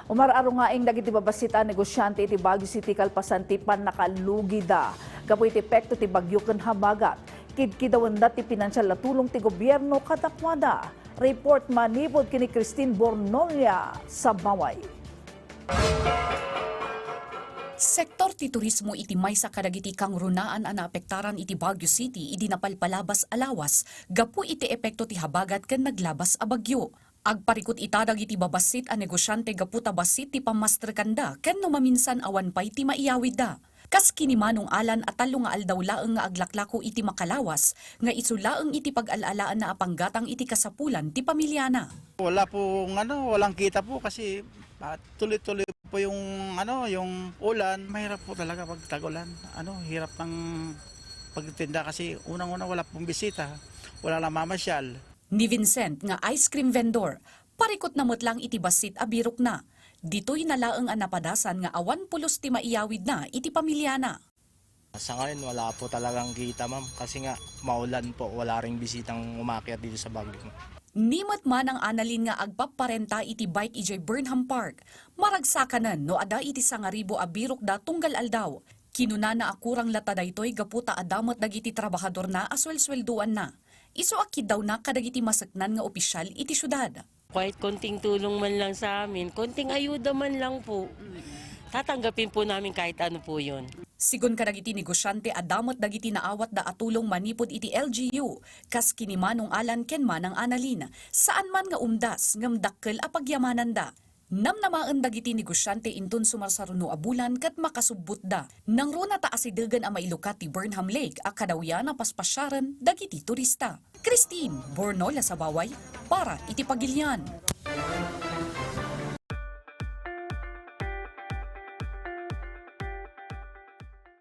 Umararo nga ing dagiti babasita negosyante iti Baguio City kalpasan ti nakalugida. Kapoy iti epekto ti bagyo ken habagat. Kidkidawanda ti pinansyal na tulong ti gobyerno kadakwada. Report manipod kini Christine Bornolia sa Maway. Sektor ti turismo iti maysa kadagiti kang runaan a naapektaran iti Baguio City idi napalpalabas alawas gapu iti epekto ti habagat ken naglabas a bagyo. Agparikot itadag iti babasit a negosyante gapu ta basit ti pamasterkanda ken no maminsan awan pay ti maiyawid da. Kas kinimanong alan at talo nga aldaw laeng nga aglaklako iti makalawas nga isulaeng iti pag-alalaan na apanggatang iti kasapulan ti pamilyana. Wala po walang kita po kasi tuloy-tuloy po yung yung ulan. Mahirap po talaga pag tag-ulan. Hirap ng pagtinda kasi unang-una wala pong bisita, wala lang mamasyal. Ni Vincent nga ice cream vendor, parikot namot lang iti basit a birok na. Dito'y nalaeng ang napadasan nga awan pulos ti maiyawid na iti pamilyana. Sa ngayon wala po talagang kita ma'am kasi nga maulan po, wala ring bisitang umakyat dito sa Baguio. Nimot man ang analin nga agpaparenta iti bike ijay Burnham Park. Maragsakanan no ada iti 1,000 a birok da tunggal aldaw. Kinuna na akurang lata daytoy gaputa adamot dagiti trabahador na aswel-swelduan na. Isu akid daw na kadagiti masaknan nga opisyal iti syudad. Kahit konting tulong man lang sa amin, konting ayuda man lang po, tatanggapin po namin kahit ano po yun. Sigon kadagiti negosyante adamot dagiti naawat da atulong manipod iti LGU, kas kinimanong alan ken manang analin, saan man nga umdas ngam dakkel a pagyamanan da. Namnamaan dagiti negosyante inton sumarsaruno a bulan kat makasubbot da. Nang runa ta asidegan a mailukat ti Burnham Lake a kadawyan a paspasyaran dagiti turista. Christine Bornolia sa Baway para iti Pagilian.